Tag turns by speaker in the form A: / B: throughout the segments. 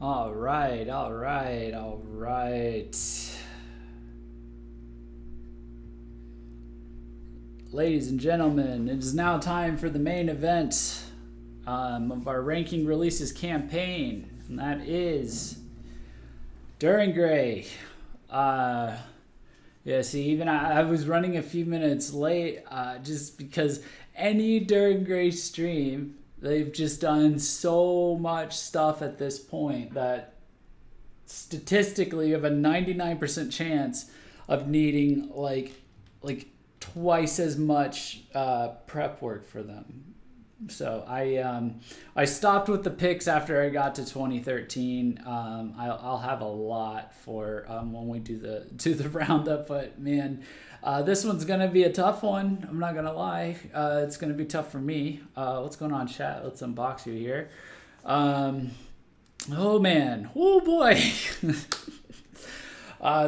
A: All right, all right, all right. Ladies and gentlemen, it is now time for the main event of our ranking releases campaign, and that is Duran Gray. Yeah, see, even I was running a few minutes late just because any Duran Gray stream, they've just done so much stuff at this point that statistically you have a 99% chance of needing like twice as much prep work for them. So I stopped with the picks after I got to 2013. I'll have a lot for when we do the roundup, but man, this one's gonna be a tough one. I'm not gonna lie. It's gonna be tough for me. What's going on, chat? Let's unbox you here. Oh man, oh boy.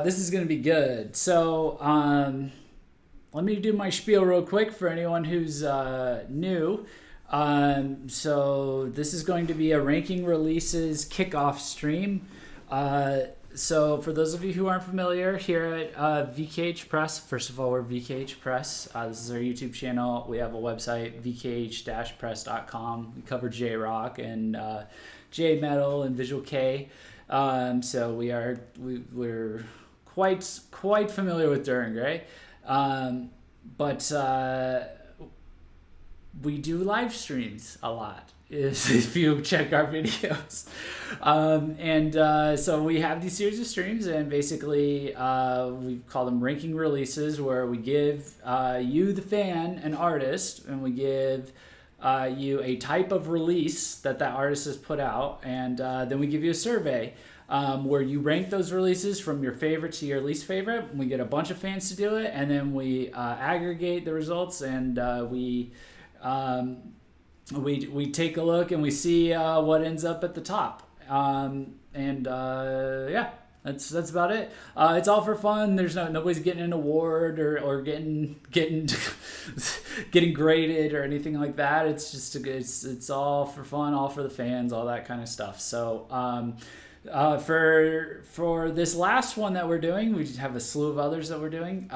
A: This is gonna be good. So let me do my spiel real quick for anyone who's new. So this is going to be a ranking releases kickoff stream. So for those of you who aren't familiar, here at VKH Press, first of all, we're VKH Press. This is our YouTube channel. We have a website, vkh-press.com. We cover J-Rock and J-Metal and Visual K. So we're quite familiar with Duran Gray. But we do live streams a lot if you check our videos. So we have these series of streams, and basically we call them ranking releases, where we give you, the fan, an artist, and we give you a type of release that artist has put out, and then we give you a survey where you rank those releases from your favorite to your least favorite. We get a bunch of fans to do it, and then we aggregate the results, and we take a look and we see what ends up at the top. Yeah, that's about it. It's all for fun. There's nobody's getting an award or getting getting graded or anything like that. It's just it's all for fun, all for the fans, all that kind of stuff. So for this last one that we're doing, we have a slew of others that we're doing.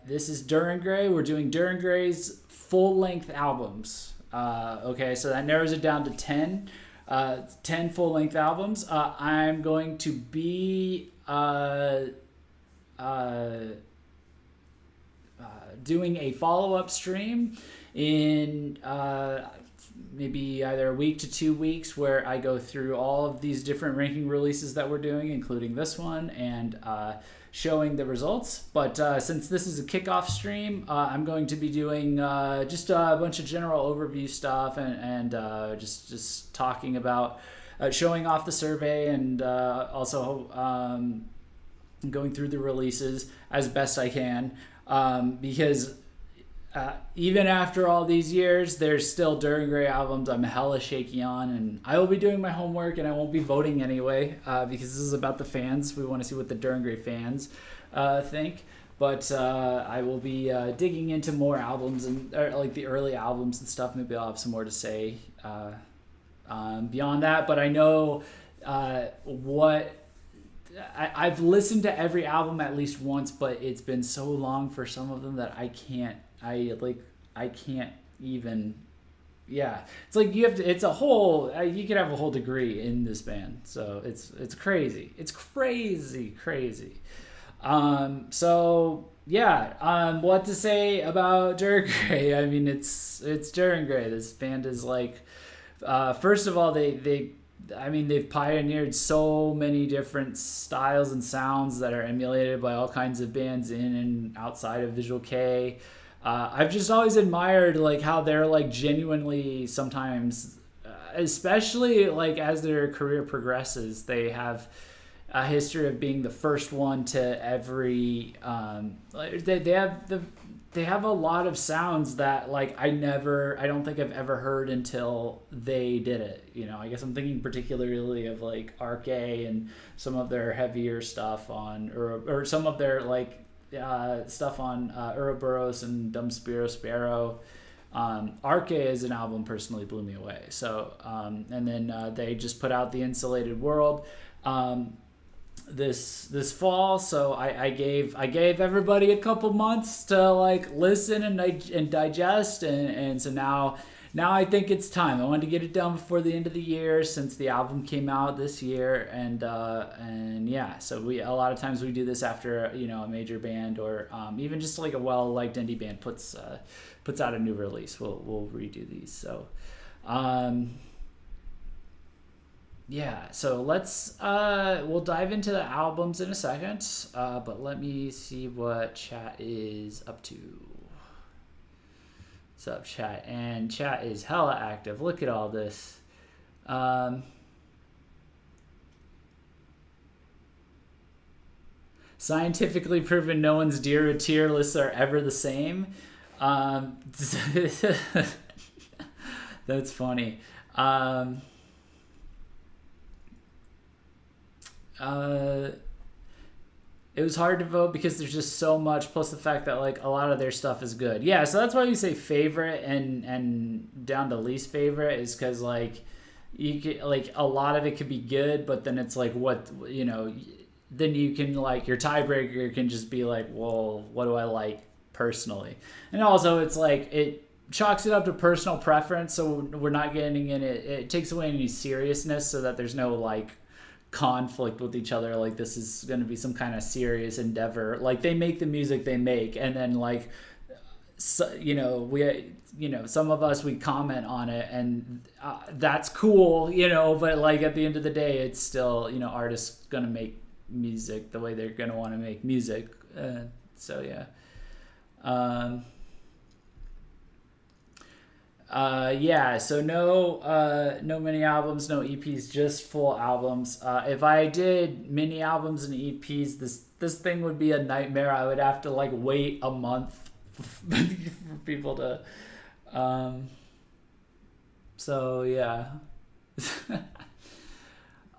A: This is Duran Gray. We're doing Duran Gray's full-length albums. Okay, so that narrows it down to 10 full-length albums. I'm going to be doing a follow-up stream in maybe either a week to 2 weeks, where I go through all of these different ranking releases that we're doing, including this one, and showing the results. But since this is a kickoff stream, I'm going to be doing just a bunch of general overview stuff, and just talking about showing off the survey, and also going through the releases as best I can, because even after all these years, there's still Duran Gray albums I'm hella shaky on, and I will be doing my homework, and I won't be voting anyway, because this is about the fans. We want to see what the Duran Gray fans think. But I will be digging into more albums, and like the early albums and stuff. Maybe I'll have some more to say beyond that. But I know I've listened to every album at least once, but it's been so long for some of them that I can't even. Yeah, it's like you could have a whole degree in this band, so it's crazy. So yeah, what to say about Duran Gray? I mean, it's Duran Gray. This band is like, first of all, they've pioneered so many different styles and sounds that are emulated by all kinds of bands in and outside of Visual K. I've just always admired like how they're like genuinely sometimes, especially like as their career progresses, they have a history of being the first one to every. They have a lot of sounds that like I don't think I've ever heard until they did it. You know, I guess I'm thinking particularly of like Arcade and some of their heavier stuff on, or some of their like stuff on Ouroboros and Dumb Spiro Sparrow. Arche is an album personally blew me away. So and then they just put out The Insulated World this fall. So I gave everybody a couple months to like listen and digest, and so now I think it's time. I wanted to get it done before the end of the year since the album came out this year, and yeah. So a lot of times we do this after a major band or even just like a well-liked indie band puts out a new release. We'll redo these. So yeah. So let's we'll dive into the albums in a second. But let me see what chat is up to. What's up, chat? And chat is hella active. Look at all this. Scientifically proven no one's DIR tier lists are ever the same. That's funny. It was hard to vote because there's just so much, plus the fact that like a lot of their stuff is good. Yeah, so that's why you say favorite and down to least favorite is because like you could like a lot of it could be good, but then it's like what then you can like your tiebreaker can just be like, well, what do I like personally? And also it's like it chalks it up to personal preference, so we're not getting in it. It takes away any seriousness so that there's no like conflict with each other, like this is going to be some kind of serious endeavor. Like they make the music they make, and then like we some of us we comment on it, and that's cool, but like at the end of the day it's still artists going to make music the way they're going to want to make music. So yeah. Yeah, so no mini albums, no EPs, just full albums. If I did mini albums and EPs, this thing would be a nightmare. I would have to like wait a month for people to so yeah.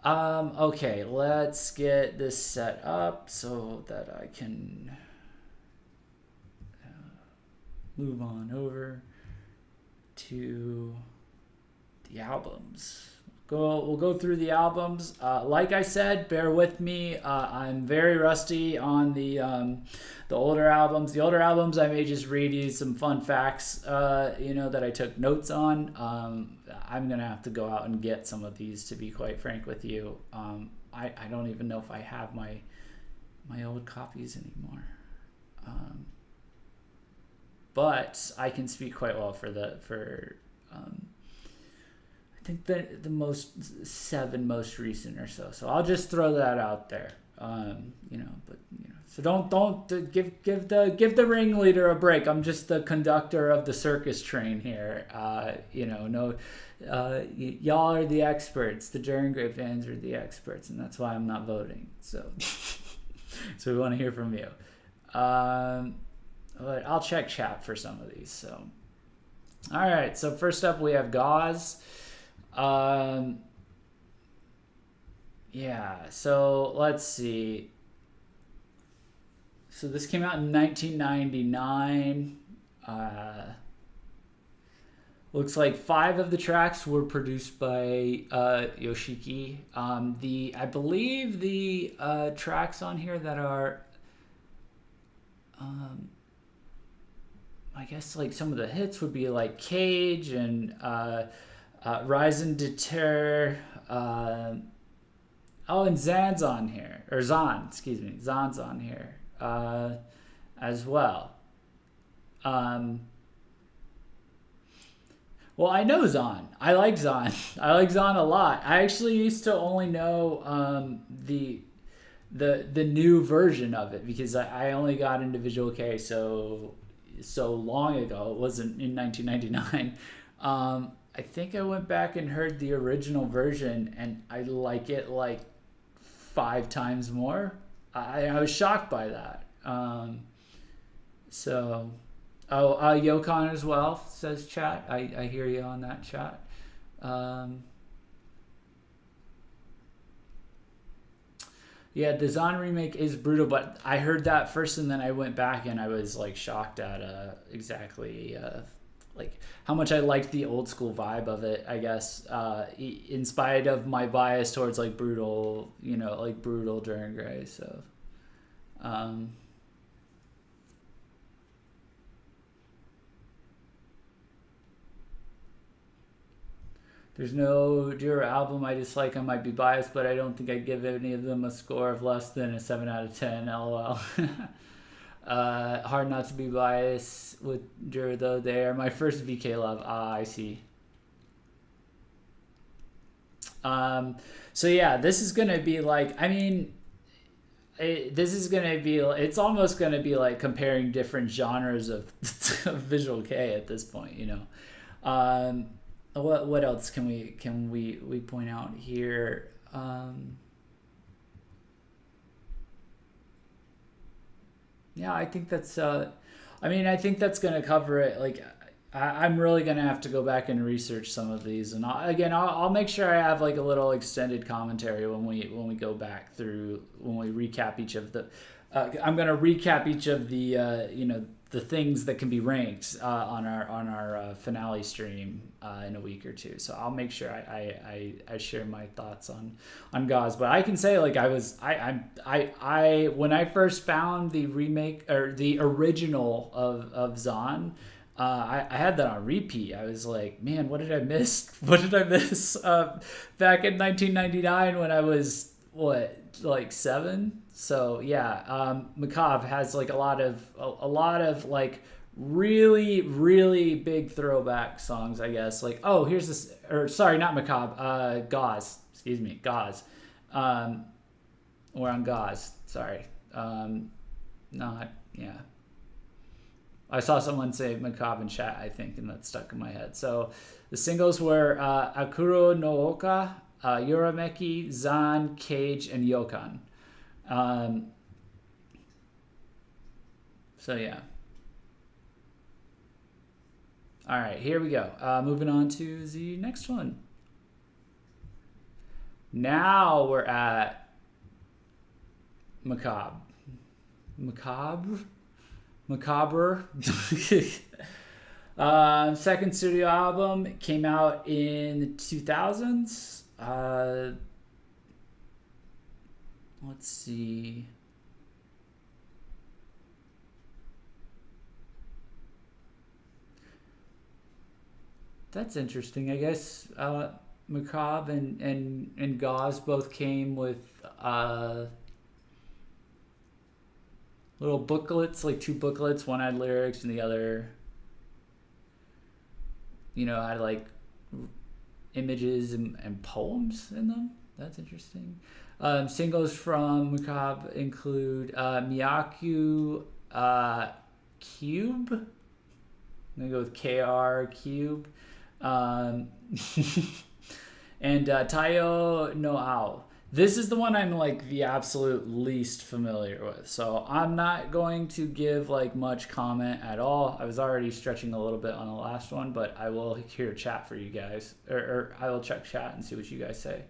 A: Okay, let's get this set up so that I can move on over to the albums. We'll go through the albums. Like I said, bear with me. I'm very rusty on the older albums. The older albums, I may just read you some fun facts, that I took notes on. I'm gonna have to go out and get some of these, to be quite frank with you. I don't even know if I have my old copies anymore. But I can speak quite well for I think the 7 most recent or so. So I'll just throw that out there. So don't give the ringleader a break. I'm just the conductor of the circus train here. Y'all are the experts. The Duran Gray fans are the experts, and that's why I'm not voting. So we want to hear from you. But I'll check chat for some of these. So, all right. So first up, we have Gauze. Yeah. So let's see. So this came out in 1999. Looks like 5 of the tracks were produced by Yoshiki. I believe the tracks on here that are I guess like some of the hits would be like Cage and Rise and Deter. And Zan's on here, or Zan, excuse me, Zan's on here as well. Well, I know Zan. I like Zan. I like Zan a lot. I actually used to only know the new version of it because I only got into Visual K so long ago. It wasn't in 1999. I think I went back and heard the original version, and I like it like 5 times more. I was shocked by that. Yokon as well, says chat. I hear you on that, chat. Yeah, the Zan remake is brutal, but I heard that first and then I went back and I was like shocked at exactly like how much I liked the old school vibe of it, I guess, in spite of my bias towards like brutal, like brutal during Gray. So, um, there's no DIR album I dislike. I might be biased, but I don't think I'd give any of them a score of less than a 7 out of 10. LOL. Hard not to be biased with DIR though. They are my first VK love. Ah, I see. So yeah, this is gonna be like, I mean, this is gonna be, it's almost gonna be like comparing different genres of, of Visual K at this point, What else can we point out here? Yeah, I think that's. I think that's gonna cover it. Like, I'm really gonna have to go back and research some of these, and I'll make sure I have like a little extended commentary when we go back through, when we recap each of the. I'm gonna recap each of the the things that can be ranked on our finale stream in a week or two. So I'll make sure I share my thoughts on Gauze. But I can say, like, I when I first found the remake or the original of Zon, I had that on repeat. I was like, man, what did I miss? What did I miss back in 1999 when I was like 7? So yeah, Macabre has like a lot of like really, really big throwback songs, I guess. Like, oh, here's this, or sorry, not Macabre, Gauze. Excuse me, Gauze. We're on Gauze. Sorry. Not, yeah. I saw someone say Macabre in chat, I think, and that stuck in my head. So the singles were Akuro no Oka, Yorameki, Zan, Cage, and Yokan. So yeah. All right, here we go. Moving on to the next one. Now we're at Macabre. Second studio album came out in the 2000s. Let's see. That's interesting. I guess Macabre and Gauze both came with little booklets, like 2 booklets. One had lyrics and the other, had like images and poems in them. That's interesting. Singles from Macabre include Miyaku Cube. I'm going to go with KR Cube. And Tayo no Ao. This is the one I'm like the absolute least familiar with. So I'm not going to give like much comment at all. I was already stretching a little bit on the last one, but I will hear chat for you guys. Or I will check chat and see what you guys say.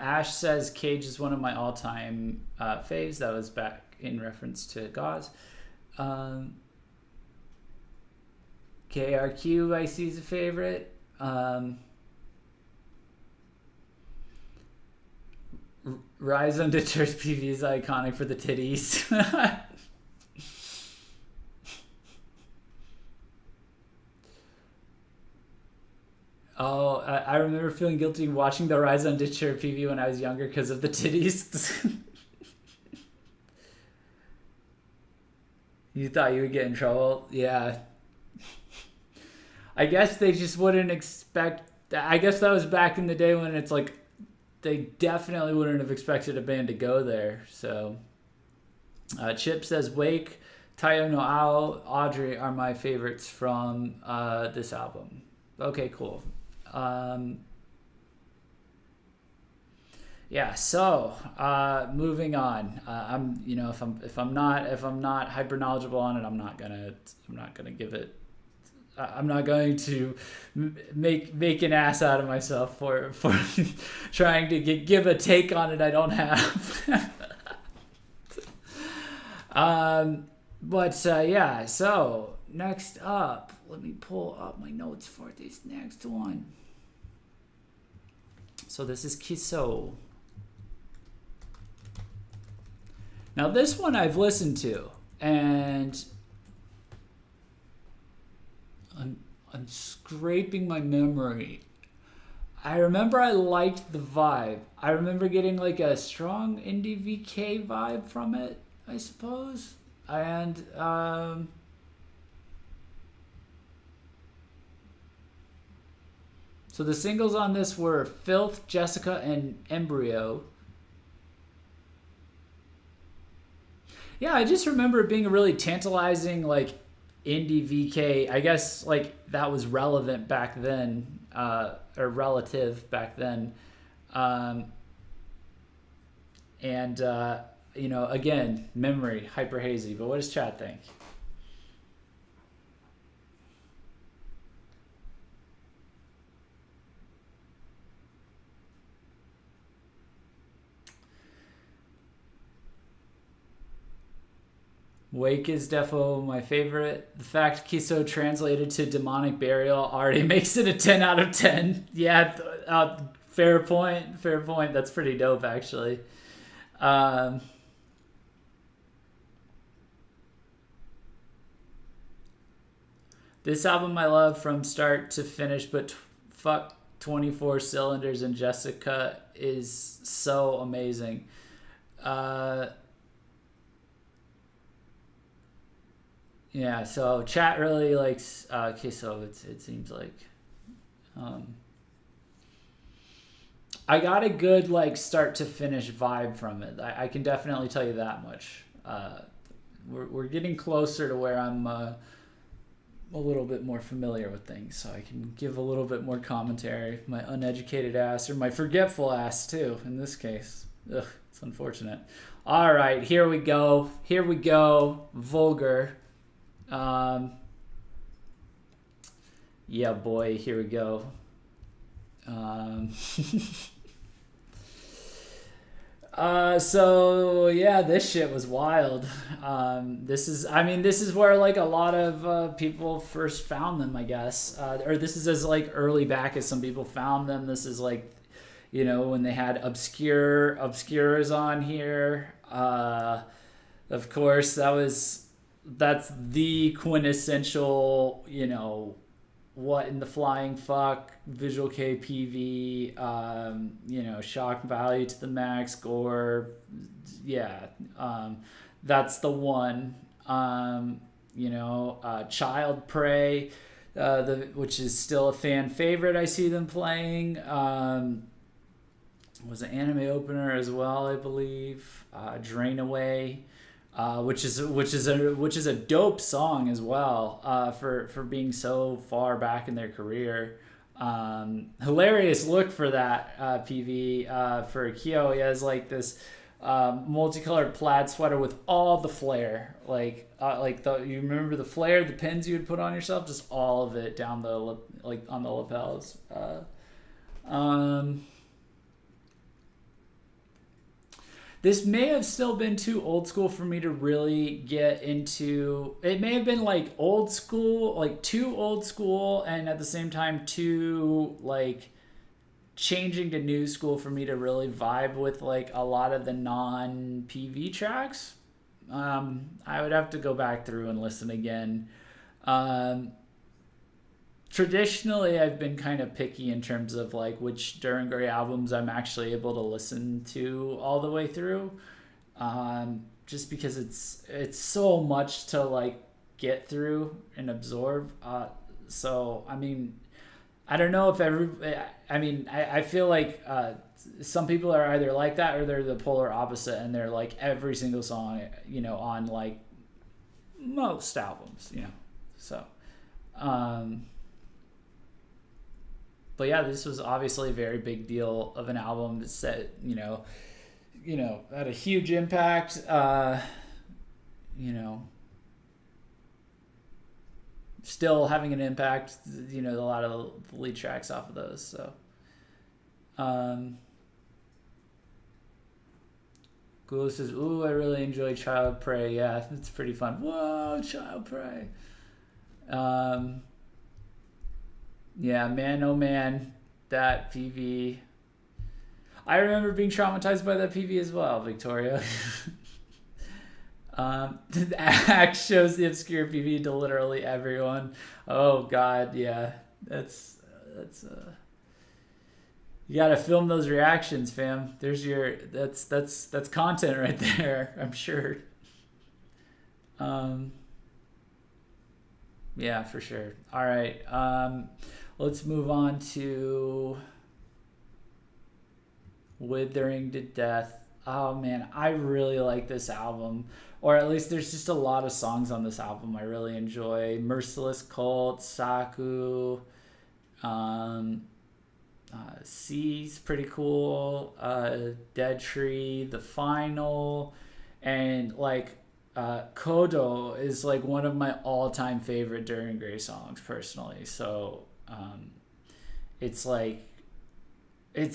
A: Ash says Cage is one of my all-time faves. That was back in reference to Gauze. KRQ I see is a favorite. Rise on Deter's PV is iconic for the titties. Oh, I remember feeling guilty watching the Rise on Deter PV when I was younger because of the titties. You thought you would get in trouble? Yeah. I guess they just wouldn't expect... I guess that was back in the day when it's like... They definitely wouldn't have expected a band to go there. So, Chip says Wake, Tayo no Ao, Audrey are my favorites from this album. Okay, cool. Yeah, so moving on. I'm, if I'm not hyper knowledgeable on it, I'm not gonna give it. I'm not going to make an ass out of myself for trying to give a take on it I don't have. Yeah. So next up, let me pull up my notes for this next one. So this is Kiso. Now this one I've listened to, and I'm scraping my memory. I remember I liked the vibe. I remember getting like a strong indie VK vibe from it, I suppose. And so the singles on this were Filth, Jessica, and Embryo. Yeah, I just remember it being a really tantalizing, like, indie VK. I guess, like, that was relevant back then, or relative back then. Again, memory, hyper hazy. But what does chat think? Wake is defo my favorite. The fact Kiso translated to demonic burial already makes it a 10 out of 10. Yeah, fair point. Fair point. That's pretty dope, actually. This album I love from start to finish, but fuck 24 Cylinders and Jessica is so amazing. Yeah, so chat really likes Kiso, it seems like. I got a good like start to finish vibe from it. I can definitely tell you that much. We're getting closer to where I'm a little bit more familiar with things, so I can give a little bit more commentary. My uneducated ass, or my forgetful ass too, in this case. Ugh, it's unfortunate. All right, here we go. Vulgar. Yeah, boy, here we go. So yeah, this shit was wild. This is where like a lot of people first found them, I guess. Or this is as like early back as some people found them. This is like, when they had Obscuras on here. Of course, that's the quintessential, what in the flying fuck, visual KPV, shock value to the max, gore, yeah, that's the one. Child Prey, which is still a fan favorite. I see them playing. Was an anime opener as well, I believe. Drain Away. Which is a dope song as well, for being so far back in their career. Hilarious look for that PV for Kyo. He has like this multicolored plaid sweater with all the flair, you remember the flare, the pins you would put on yourself, just all of it down on the lapels. This may have still been too old school for me to really get into. It may have been like old school, like too old school, and at the same time too like changing to new school for me to really vibe with like a lot of the non-PV tracks. I would have to go back through and listen again. Traditionally, I've been kind of picky in terms of like which Duran Gray albums I'm actually able to listen to all the way through, just because it's so much to like get through and absorb. So I mean, I don't know if I feel like some people are either like that or they're the polar opposite, and they're like every single song, on like most albums, so. but yeah, this was obviously a very big deal of an album that set, had a huge impact. Still having an impact. A lot of the lead tracks off of those. So, Google says, "Ooh, I really enjoy Child Prey." Yeah, it's pretty fun. Whoa, Child Prey. Yeah, man, oh man, that PV. I remember being traumatized by that PV as well, Victoria. The act shows the obscure PV to literally everyone. Oh God, yeah, that's you gotta film those reactions, fam. There's that's content right there, I'm sure. Yeah, for sure. All right, let's move on to Withering to Death. Oh man, I really like this album. Or at least there's just a lot of songs on this album I really enjoy. Merciless Cult, Saku, C's pretty cool, Dead Tree, The Final, and like Kodo is like one of my all-time favorite Duran Gray songs personally. So it's like, I'm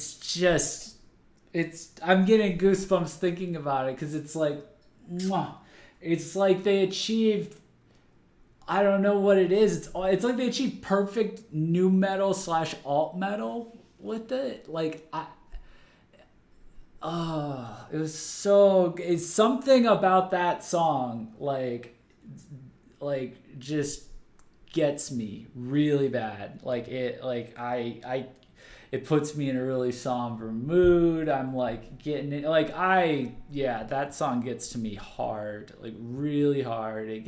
A: getting goosebumps thinking about it because it's like, it's like they achieved, I don't know what it is. It's like they achieved perfect new metal / alt metal with it. Like it was so. It's something about that song like just gets me really bad. Like it puts me in a really somber mood. I'm like getting it. That song gets to me hard, like really hard. It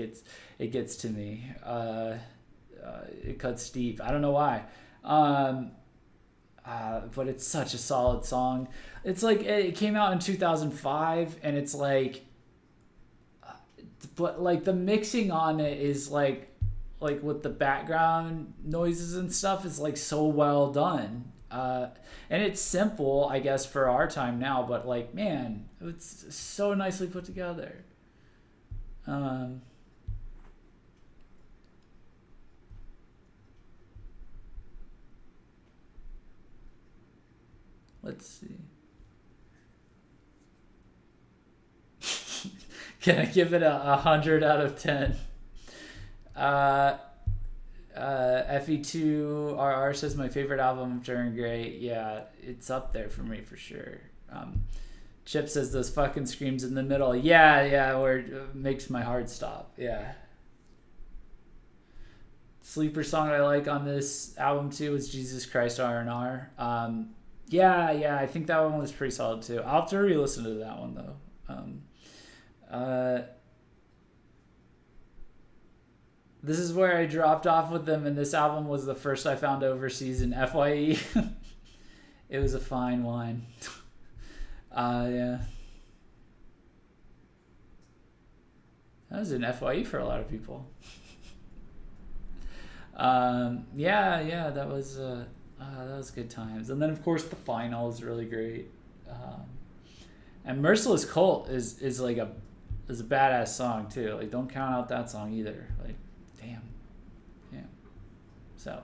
A: gets to me. It cuts deep. I don't know why. But it's such a solid song. It's like it came out in 2005, and it's like, but like the mixing on it is like with the background noises and stuff is like so well done. And it's simple, I guess, for our time now, but like, man, it's so nicely put together. Let's see. Can I give it 100 out of 10? FE2RR says my favorite album of Duran Gray. Yeah, it's up there for me for sure. Chip says those fucking screams in the middle. Yeah, where it makes my heart stop. Yeah. Sleeper song I like on this album too was Jesus Christ R&R. Yeah, I think that one was pretty solid too. I'll have to re-listen to that one though. This is where I dropped off with them, and this album was the first I found overseas in FYE. It was a fine wine. Yeah. That was an FYE for a lot of people. Yeah, that was good times. And then of course the final is really great. And Merciless Cult is like a badass song too. Like, don't count out that song either. Like, damn. Yeah. So.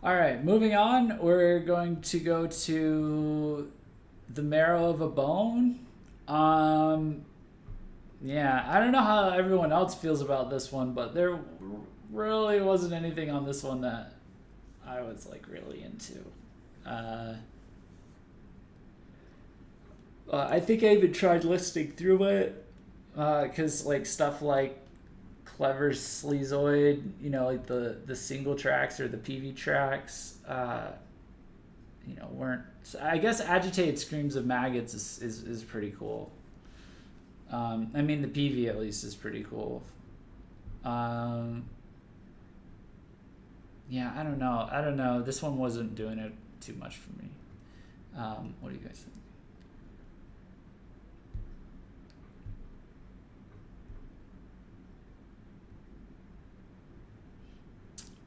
A: All right, moving on. We're going to go to The Marrow of a Bone. Yeah, I don't know how everyone else feels about this one, but there really wasn't anything on this one that I was like really into. I think I even tried listening through it because like stuff like Clever Sleazoid, like the single tracks or the PV tracks, weren't. I guess Agitated Screams of Maggots is pretty cool. I mean, the PV at least is pretty cool. Yeah, I don't know. This one wasn't doing it too much for me. What do you guys think?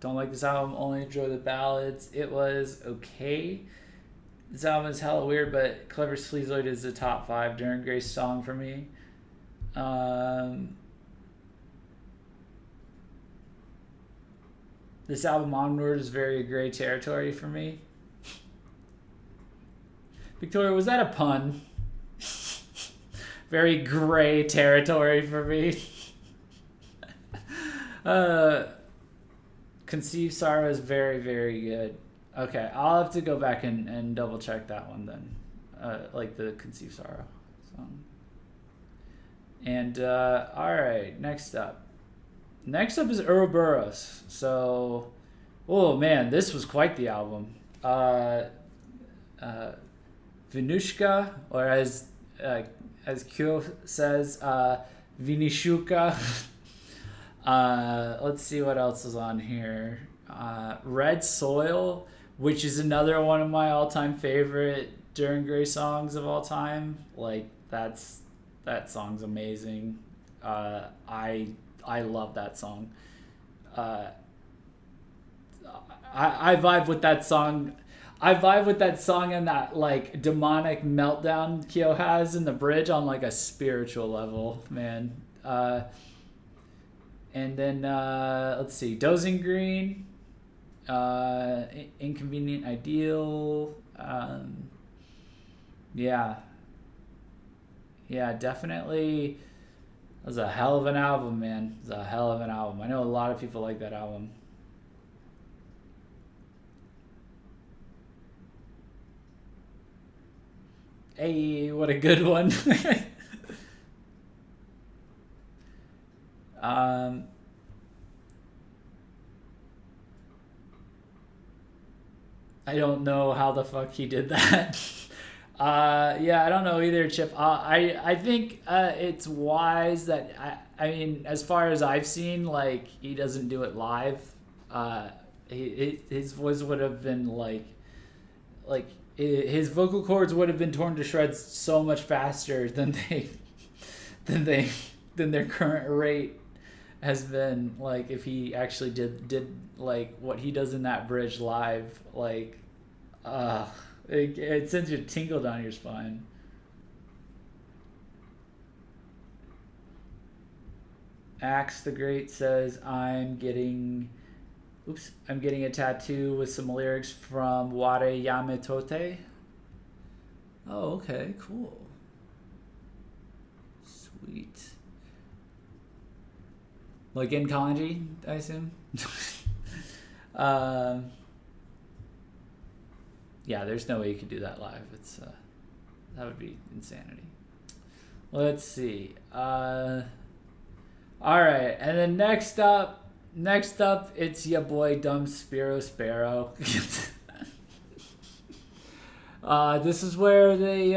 A: Don't like this album, only enjoy the ballads. It was okay. This album is hella weird, but Clever Sleazoid is a top 5 Darren Gray song for me. This album Onward is very gray territory for me. Victoria, was that a pun? Very gray territory for me. Conceived Sorrow is very, very good. Okay, I'll have to go back and double check that one then. Like the Conceived Sorrow song. And, alright, next up. Next up is Ouroboros. So, oh man, this was quite the album. Vinushka, or as Kyo says, Vinishuka. Let's see what else is on here. Red Soil, which is another one of my all-time favorite Darren Gray songs of all time. Like that song's amazing. I love that song. I vibe with that song. I vibe with that song and that like demonic meltdown Kyo has in the bridge on like a spiritual level, man. And then let's see, Dozing Green, Inconvenient Ideal, yeah, definitely. That was a hell of an album, man. It was a hell of an album. I know a lot of people like that album. Hey, what a good one. I don't know how the fuck he did that. Yeah, I don't know either, Chip. I think it's wise that I mean, as far as I've seen, like he doesn't do it live. His voice would have been like his vocal cords would have been torn to shreds so much faster than their current rate has been. Like if he actually did like what he does in that bridge live, like it sends you a tingle down your spine. Axe the Great says I'm getting a tattoo with some lyrics from Ware Yametote. Oh, okay, cool. Sweet. Like in kanji, I assume? Yeah, there's no way you could do that live. It's that would be insanity. Let's see. All right, and then next up, it's your boy Dumb Sparrow. This is where they,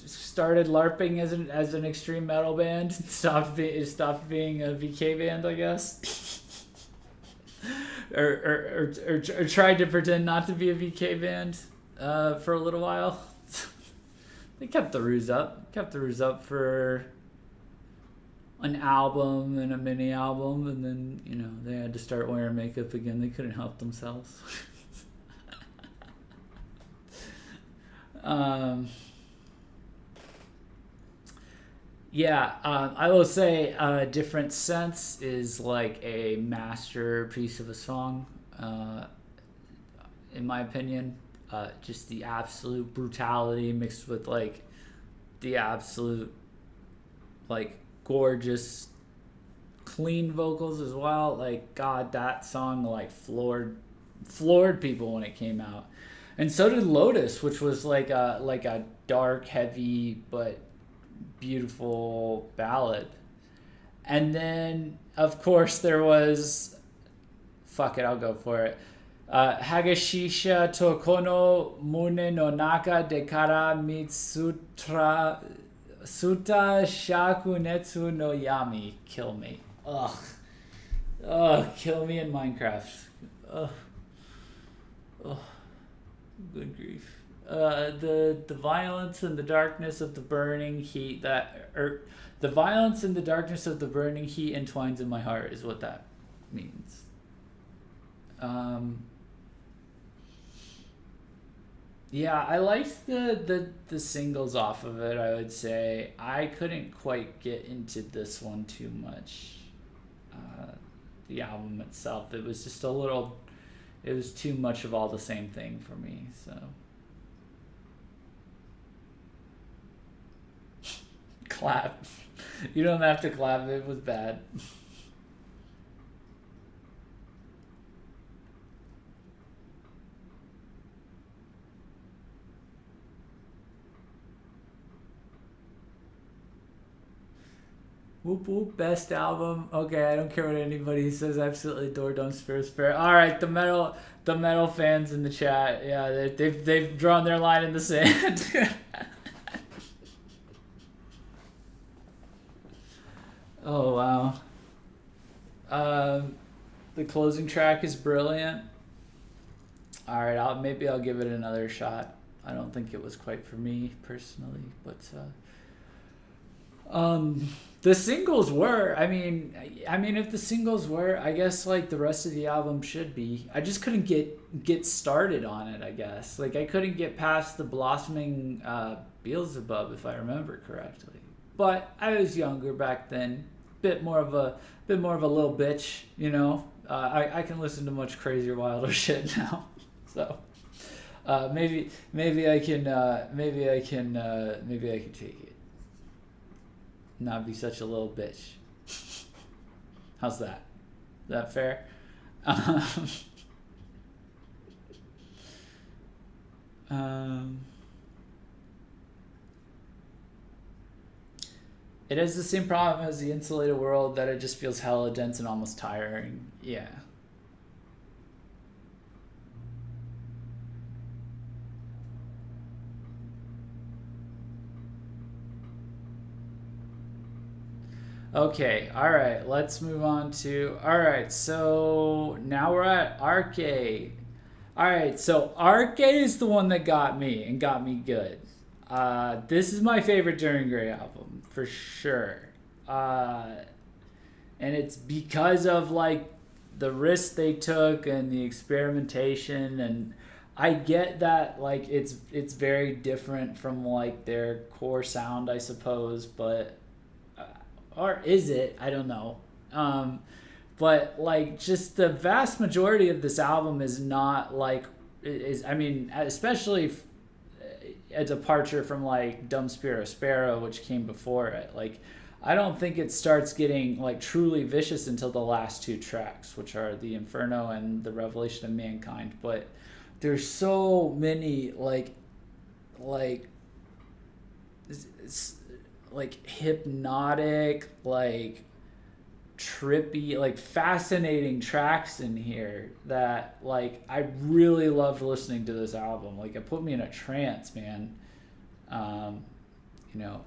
A: started LARPing as an extreme metal band. Stopped being a VK band, I guess. or tried to pretend not to be a VK band for a little while. They kept the ruse up for an album and a mini album, and then they had to start wearing makeup again. They couldn't help themselves. I will say Different Sense is like a masterpiece of a song, in my opinion. Just the absolute brutality mixed with like the absolute like gorgeous clean vocals as well. Like God, that song like floored people when it came out. And so did Lotus, which was like a dark, heavy but beautiful ballad. And then of course there was, fuck it, I'll go for it. Hagashisha Tokono Mune no Naka Dekara Mitsutra Suta Shaku Netsu no Yami. Kill me. Ugh, kill me in Minecraft. Ugh. Good grief. The violence and the darkness of the burning heat the violence and the darkness of the burning heat entwines in my heart is what that means. Yeah, I liked the singles off of it. I would say I couldn't quite get into this one too much. The album itself, it was just a little. It was too much of all the same thing for me. So clap. You don't have to clap. It was bad. Whoop whoop, best album. Okay, I don't care what anybody says. Absolutely adore Don't Spare Spare. All right, the metal fans in the chat. Yeah, they've drawn their line in the sand. Oh wow. The closing track is brilliant. All right, maybe I'll give it another shot. I don't think it was quite for me personally, but the singles were. I mean, if the singles were, I guess like the rest of the album should be. I just couldn't get started on it. I guess like I couldn't get past the blossoming Beelzebub, if I remember correctly. But I was younger back then, bit more of a little bitch, you know. I can listen to much crazier, wilder shit now, so maybe I can take it. Not be such a little bitch. How's that? Is that fair? Um, it has the same problem as the Insulated World, that it just feels hella dense and almost tiring. Yeah. Okay, alright, let's move on to. Alright, so now we're at Arcade. Alright, so Arcade is the one that got me and got me good. This is my favorite Duran Gray album, for sure. And it's because of like the risks they took and the experimentation, and I get that like it's very different from like their core sound, I suppose, but or is it? I don't know. But like just the vast majority of this album is not like is I mean especially a departure from like Dumb Spiro Sparrow, which came before it. Like I don't think it starts getting like truly vicious until the last two tracks, which are the Inferno and the Revelation of Mankind. But there's so many like it's like hypnotic, like trippy, like fascinating tracks in here that like I really loved listening to this album. Like it put me in a trance, man. You know,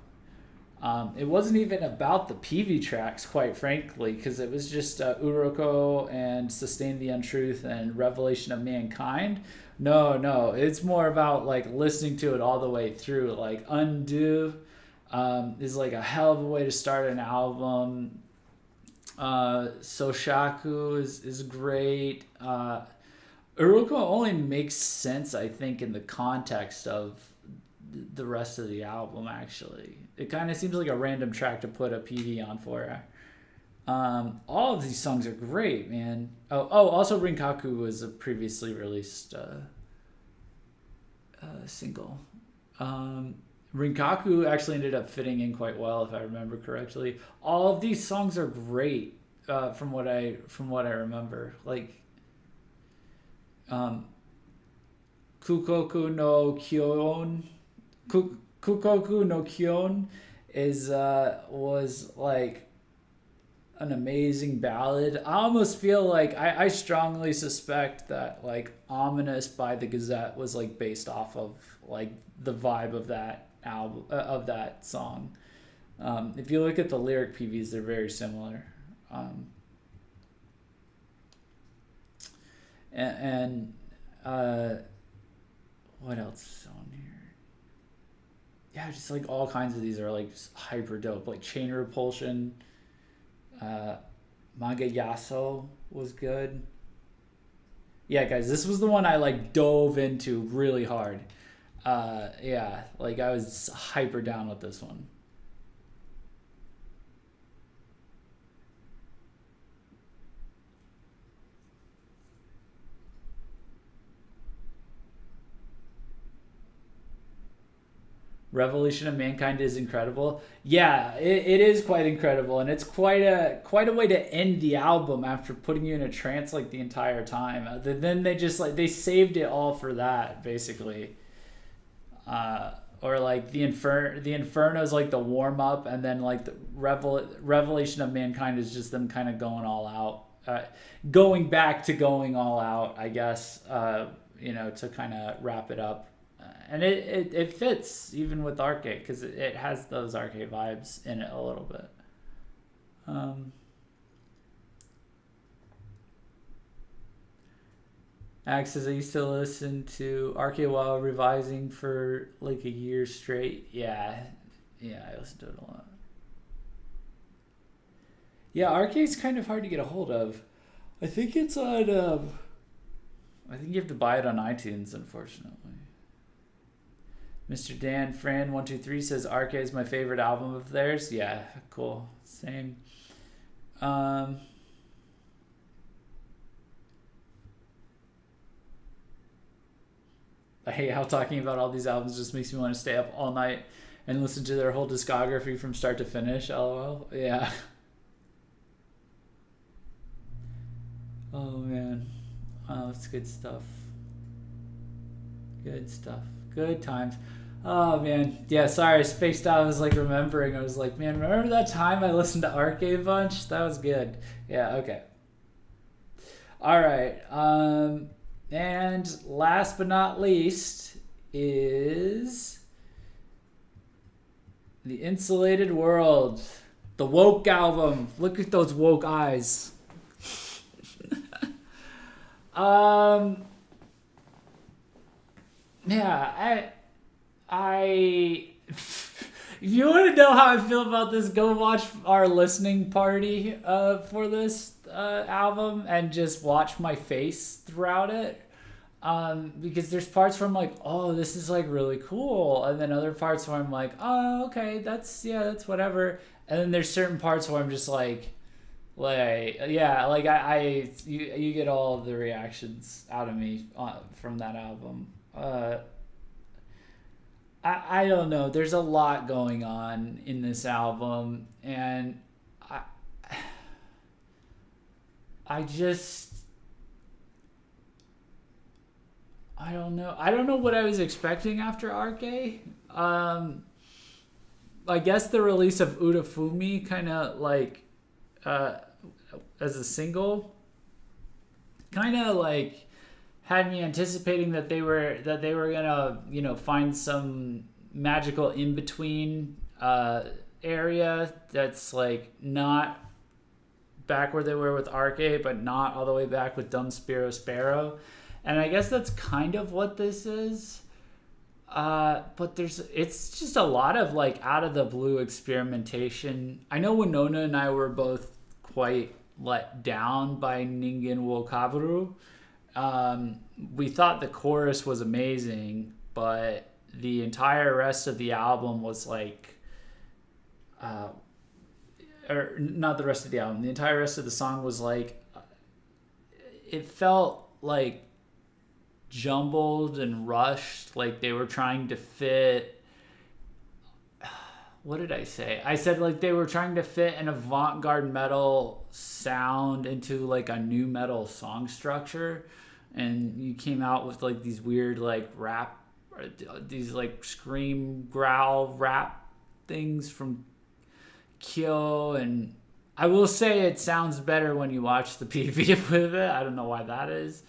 A: it wasn't even about the PV tracks, quite frankly, because it was just Uroko and Sustain the Untruth and Revelation of Mankind. No, it's more about like listening to it all the way through. Like Undo is like a hell of a way to start an album. Soshaku is great. Uroko only makes sense, I think, in the context of the rest of the album. Actually, it kind of seems like a random track to put a PV on for. All of these songs are great, man. Also Rinkaku was a previously released single. Rinkaku actually ended up fitting in quite well, if I remember correctly. All of these songs are great, from what I remember. Like, Kukoku no Kyon, Kukoku no Kyon was like an amazing ballad. I almost feel like I strongly suspect that like Ominous by the Gazette was like based off of like the vibe of that album, of that song. If you look at the lyric PVs, they're very similar. And what else is on here? Yeah, just like all kinds of these are like just hyper dope. Like Chain Repulsion, Manga Yaso was good. Yeah, guys, this was the one I like dove into really hard. Yeah, like I was hyper down with this one. Revolution of Mankind is incredible. Yeah, it is quite incredible, and it's quite a way to end the album after putting you in a trance like the entire time. Then they just like they saved it all for that basically. Or like the Inferno is like the warm up, and then like the Revelation of Mankind is just them kind of going all out, going back to going all out, I guess. To kind of wrap it up. And it fits even with Arcade because it has those Arcade vibes in it a little bit. Alex says I used to listen to Arcade while revising for like a year straight. Yeah, I listened to it a lot. Yeah, Arcade's kind of hard to get a hold of. I think it's on. I think you have to buy it on iTunes, unfortunately. Mr. Dan Fran 123 says Arcade is my favorite album of theirs. Yeah, cool. Same. I hate how talking about all these albums just makes me want to stay up all night and listen to their whole discography from start to finish. LOL. Yeah. Oh man. Oh, it's good stuff. Good stuff. Good times. Oh man. Yeah, sorry, I spaced out. I was like remembering. I was like, man, remember that time I listened to Arcade a bunch? That was good. Yeah, okay. All right. And last but not least is The Insulated World. The Woke album. Look at those woke eyes. Yeah, I if you want to know how I feel about this, go watch our listening party for this album and just watch my face throughout it. Because there's parts where I'm like, oh, this is like really cool, and then other parts where I'm like, oh, okay, that's whatever, and then there's certain parts where I'm just like yeah, like you get all of the reactions out of me from that album. I don't know. There's a lot going on in this album, and I just I don't know. I don't know what I was expecting after Arcade. I guess the release of Udafumi kind of like as a single kind of like had me anticipating that they were gonna find some magical in between area that's like not back where they were with Arcade, but not all the way back with Dumb Sparrow, and I guess that's kind of what this is. But it's just a lot of like out of the blue experimentation. I know Winona and I were both quite let down by Ningen wo Kabaru. We thought the chorus was amazing, but the entire rest of the album was like, or not the rest of the album, the entire rest of the song was like, it felt like jumbled and rushed, like they were trying to fit, what did I say? I said like they were trying to fit an avant-garde metal sound into like a new metal song structure, and you came out with like these weird like rap, these like scream growl rap things from Kyo. And I will say it sounds better when you watch the PV with it. I don't know why that is.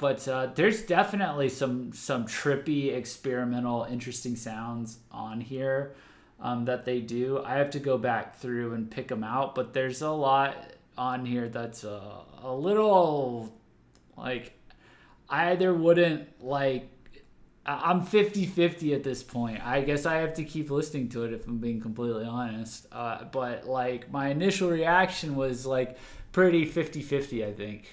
A: But there's definitely some trippy, experimental, interesting sounds on here that they do. I have to go back through and pick them out, but there's a lot on here that's a little like, I either wouldn't like. I'm 50-50 at this point. I guess I have to keep listening to it if I'm being completely honest. But like my initial reaction was like pretty 50-50, I think.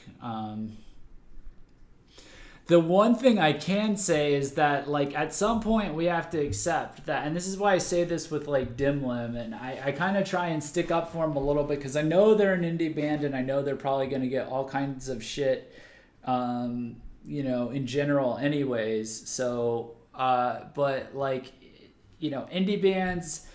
A: The one thing I can say is that like at some point we have to accept that, and this is why I say this with like Dim Lim, and I kind of try and stick up for them a little bit because I know they're an indie band and I know they're probably going to get all kinds of shit in general anyways. So, but like, indie bands,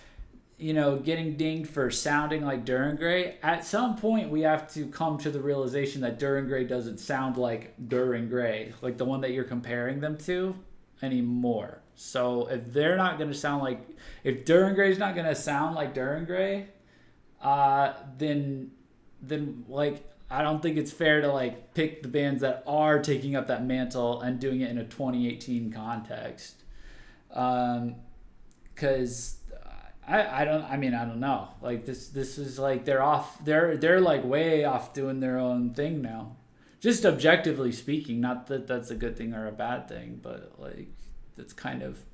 A: getting dinged for sounding like Duran Gray, at some point we have to come to the realization that Duran Gray doesn't sound like Duran Gray, like the one that you're comparing them to anymore. So if they're not going to sound like, if Duran Gray's not going to sound like Duran Gray, then like, I don't think it's fair to like pick the bands that are taking up that mantle and doing it in a 2018 context. Cause I don't know. Like this is like they're like way off doing their own thing now. Just objectively speaking, not that that's a good thing or a bad thing, but like that's kind of,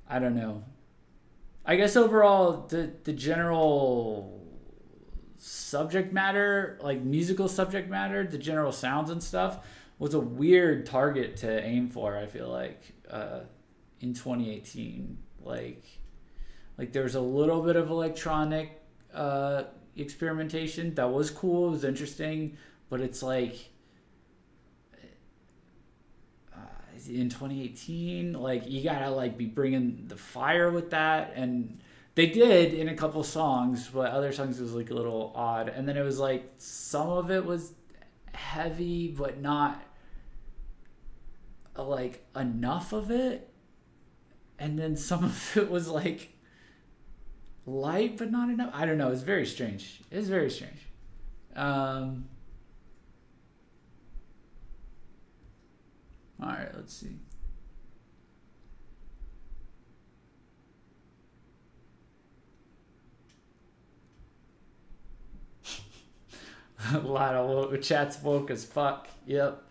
A: I don't know. I guess overall the general subject matter, like musical subject matter, the general sounds and stuff was a weird target to aim for, I feel like, in 2018. Like there was a little bit of electronic experimentation that was cool, it was interesting, but it's like in 2018, like you gotta like be bringing the fire with that, and they did in a couple songs, but other songs was like a little odd. And then it was like some of it was heavy, but not like enough of it. And then some of it was like light, but not enough. I don't know. It's very strange. It's very strange. All right, let's see. A lot of chat's woke as fuck. Yep.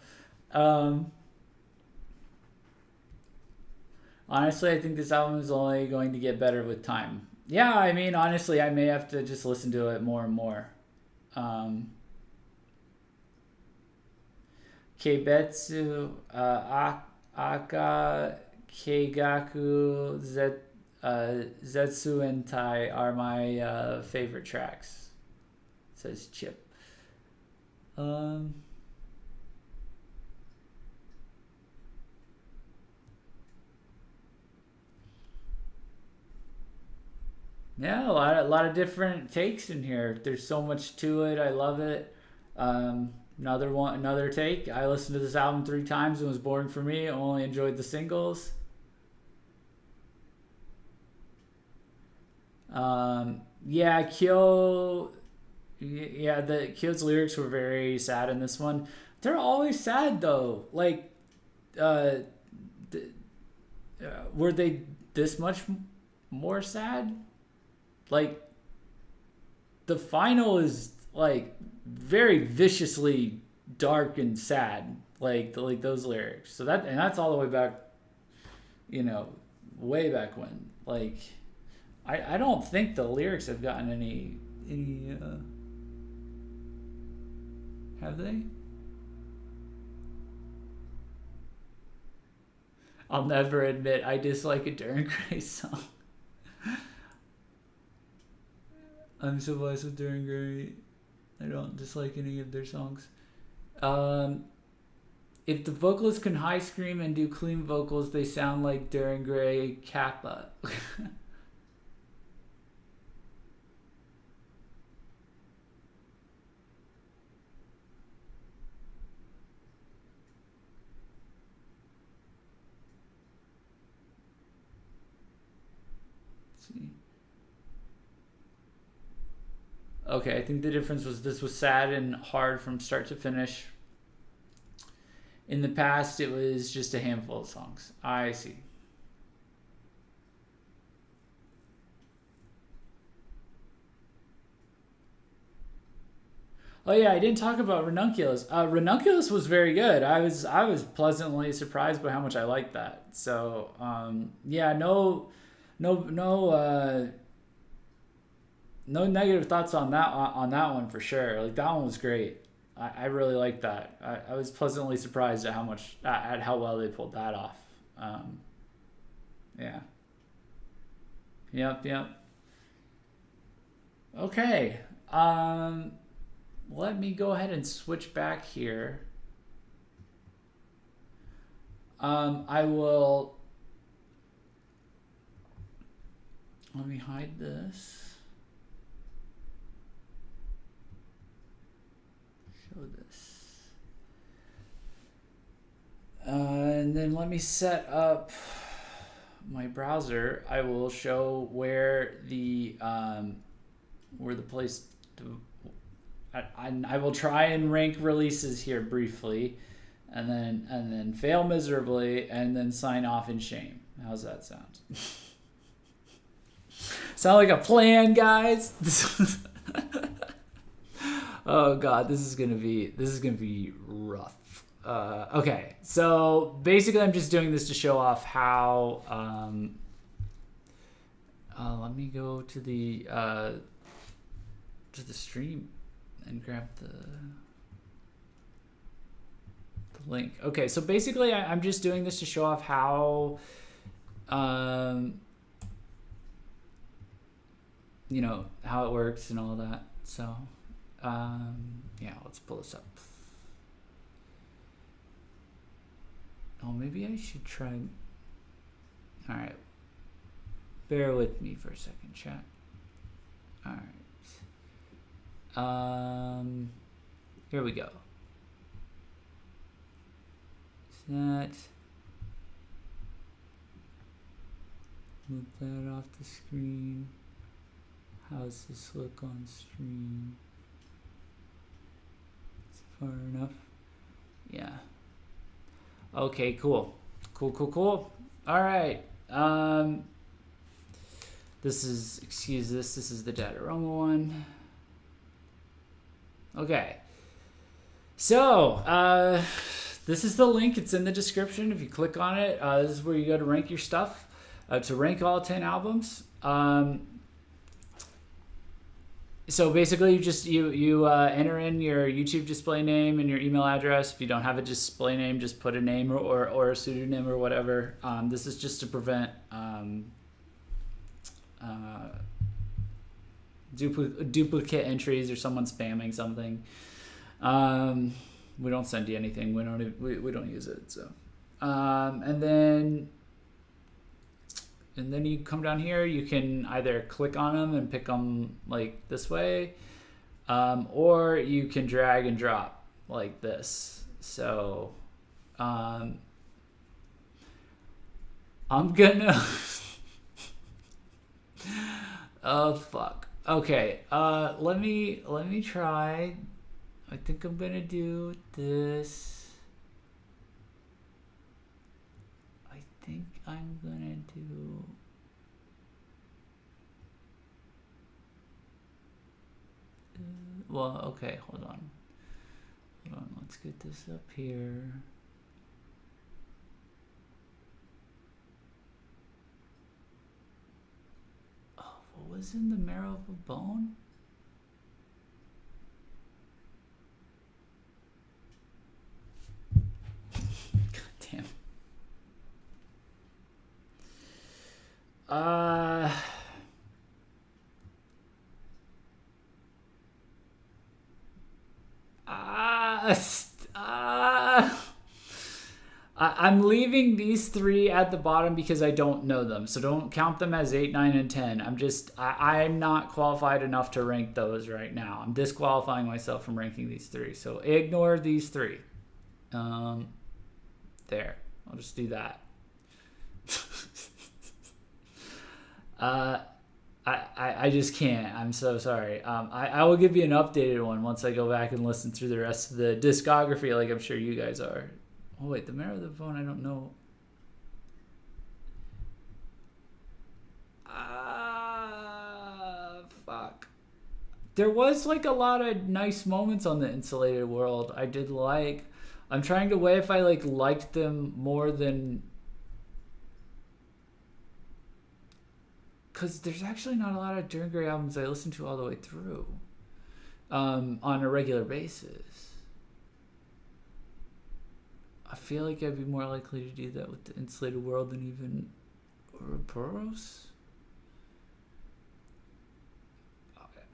A: Honestly, I think this album is only going to get better with time. Yeah, I mean, honestly, I may have to just listen to it more and more. Keibetsu, Aka, Keigaku, Zetsu, and Tai are my favorite tracks. Says Chip. Yeah, a lot of different takes in here. There's so much to it. I love it. Another take. I listened to this album 3 times. It was boring for me. I only enjoyed the singles. Yeah, Kyo. Yeah, the Kyo's lyrics were very sad in this one. They're always sad though. Like, were they this much more sad? Like, the final is like very viciously dark and sad, like those lyrics. So that's all the way back, way back when. Like, I don't think the lyrics have gotten any have they? I'll never admit I dislike a Duran Gray song. I'm so blessed with Duran Gray. I don't dislike any of their songs. If the vocalists can high scream and do clean vocals, they sound like Duran Gray Kappa. Okay, I think the difference was this was sad and hard from start to finish. In the past, it was just a handful of songs. I see. Oh yeah, I didn't talk about Ranunculus. Ranunculus was very good. I was pleasantly surprised by how much I liked that. So yeah, no negative thoughts on that one for sure. Like that one was great. I really liked that. I was pleasantly surprised at how much at how well they pulled that off. Um, yeah. Yep. Yep. Okay. Um, Let me go ahead and switch back here. I will. Let me hide this. Show this. And then let me set up my browser. I will show where the place to, I will try and rank releases here briefly, and then fail miserably, and then sign off in shame. How's that sound? Sound like a plan, guys? Oh god, this is gonna be rough. Okay, so basically, I'm just doing this to show off how. Let me go to the stream and grab the link. Okay, so basically, I'm just doing this to show off how, how it works and all that. So, yeah, let's pull this up. Oh, maybe I should try. All right, bear with me for a second, chat. All right. Here we go. Is that? Move that off the screen. How's this look on stream? Is it far enough? Yeah. Okay, cool. Cool. All right. This is, excuse this is the Dataroma one. Okay. So, this is the link. It's in the description. If you click on it, this is where you go to rank your stuff, to rank all 10 albums. So basically, you enter in your YouTube display name and your email address. If you don't have a display name, just put a name or a pseudonym or whatever. This is just to prevent duplicate entries or someone spamming something. We don't send you anything. We don't use it. So, and then you come down here. You can either click on them and pick them like this way, or you can drag and drop like this. So, I'm gonna. Oh fuck. Okay. Let me try. I think I'm gonna do this. I think I'm gonna do. Well, okay. Hold on. Let's get this up here. What was in the marrow of a bone? God damn. I'm leaving these three at the bottom because I don't know them. So don't count them as 8, 9, and 10. I'm not qualified enough to rank those right now. I'm disqualifying myself from ranking these three. So ignore these three. There. I'll just do that. I just can't. I'm so sorry. I will give you an updated one once I go back and listen through the rest of the discography, like I'm sure you guys are. Oh wait, the marrow of the bone, I don't know. Fuck. there was like a lot of nice moments on the Insulated World. I did like. I'm trying to weigh if I like liked them more than, because there's actually not a lot of Dir Gray albums I listen to all the way through on a regular basis. I feel like I'd be more likely to do that with the Insulated World than even Ouroboros.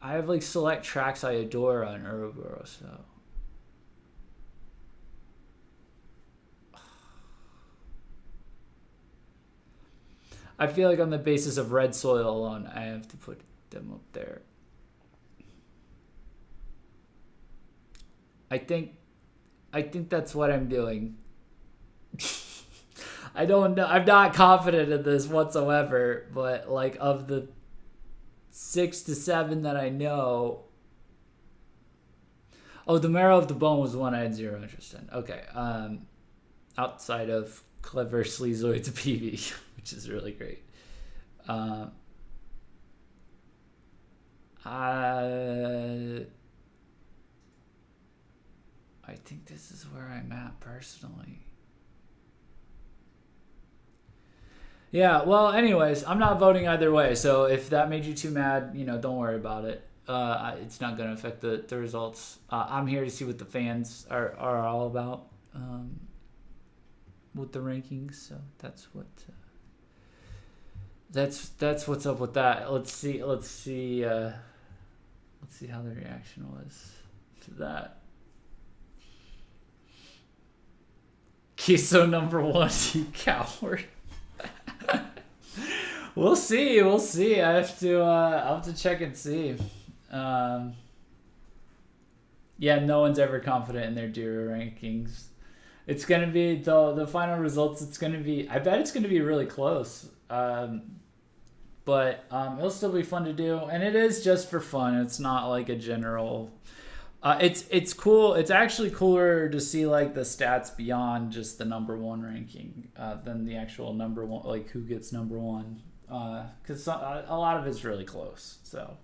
A: I have like select tracks I adore on Ouroboros, so. I feel like on the basis of Red Soil alone, I have to put them up there. I think that's what I'm doing. I don't know. I'm not confident in this whatsoever, but like of the 6 to 7 that I know. Oh, the Marrow of the Bone was one I had zero interest in. Okay. Outside of Clever Sleazoid's PV, which is really great. I think this is where I'm at personally. Yeah, well, anyways, I'm not voting either way, so if that made you too mad, don't worry about it. It's not going to affect the results. I'm here to see what the fans are all about with the rankings, so that's what that's what's up with that. Let's see how the reaction was to that. Kiso number 1, you coward. We'll see. I'll have to check and see. Yeah, no one's ever confident in their DIR rankings. It's gonna be the final results. I bet it's gonna be really close. But it'll still be fun to do, and it is just for fun. It's not like a general. It's cool. It's actually cooler to see like the stats beyond just the number 1 ranking than the actual number 1, like who gets number 1, because a lot of it's really close. So,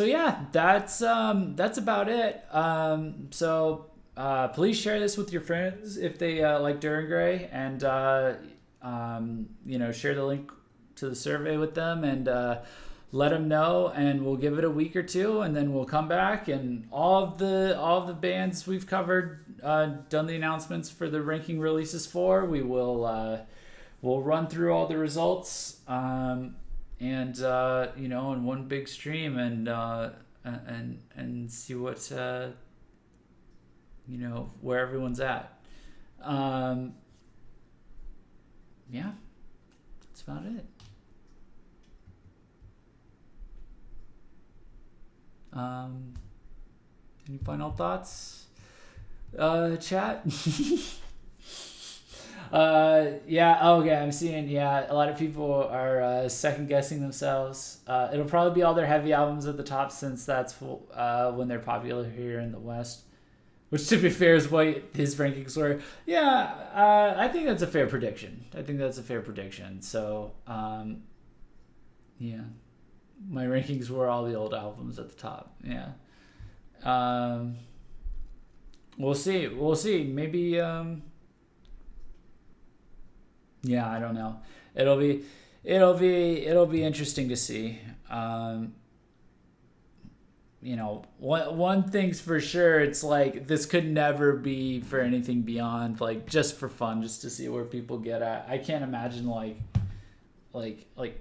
A: yeah, that's about it. So please share this with your friends if they like Dir Gray, and share the link to the survey with them, and let them know, and we'll give it a week or two, and then we'll come back, and all of the bands we've covered, done the announcements for the ranking releases for, we'll run through all the results, and in one big stream, and see what where everyone's at. Yeah, that's about it. Any final thoughts, chat? Okay, I'm seeing, a lot of people are second guessing themselves. It'll probably be all their heavy albums at the top, since that's when they're popular here in the West, which, to be fair, is what his rankings were. I think that's a fair prediction. So my rankings were all the old albums at the top. We'll see. Maybe I don't know. It'll be interesting to see. One thing's for sure, it's like this could never be for anything beyond like just for fun, just to see where people get at. I can't imagine like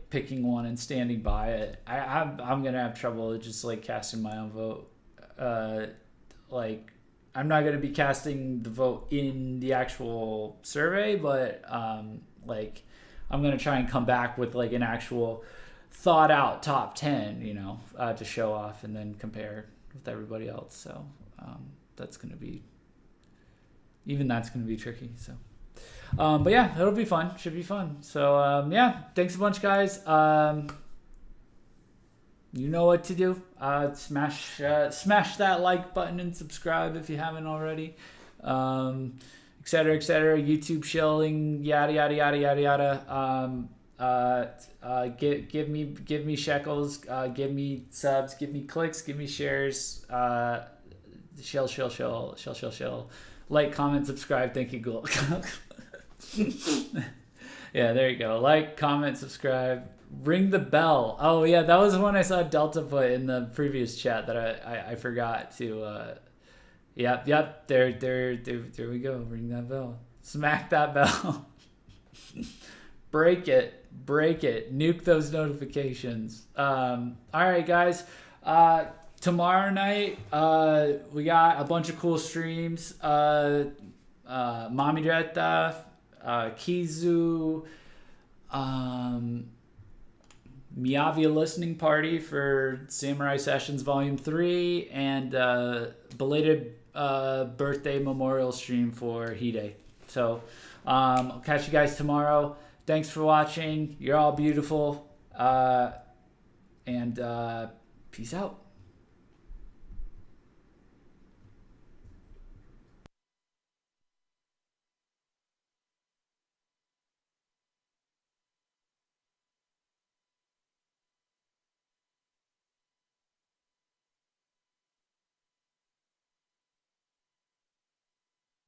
A: picking one and standing by it. I'm gonna have trouble just like casting my own vote. I'm not gonna be casting the vote in the actual survey, but I'm gonna try and come back with like an actual thought out top 10, to show off and then compare with everybody else. So that's gonna be tricky. So. But yeah, it'll be fun. Should be fun. So thanks a bunch, guys. You know what to do. Smash that like button and subscribe if you haven't already. Et cetera, et cetera. YouTube shilling, yada yada yada yada yada. Give me shekels, give me subs, give me clicks, give me shares. Shell. Like, comment, subscribe. Thank you, Google. Yeah, there you go. Like, comment, subscribe. Ring the bell. Oh yeah, that was one I saw Delta put in the previous chat that I forgot to. Yep. There we go. Ring that bell. Smack that bell. Break it. Nuke those notifications. All right, guys. Tomorrow night, we got a bunch of cool streams. Mami Dreta, Kizu, Miyavi listening party for Samurai Sessions Volume 3, and belated birthday memorial stream for Hide. So I'll catch you guys tomorrow. Thanks for watching. You're all beautiful. And peace out.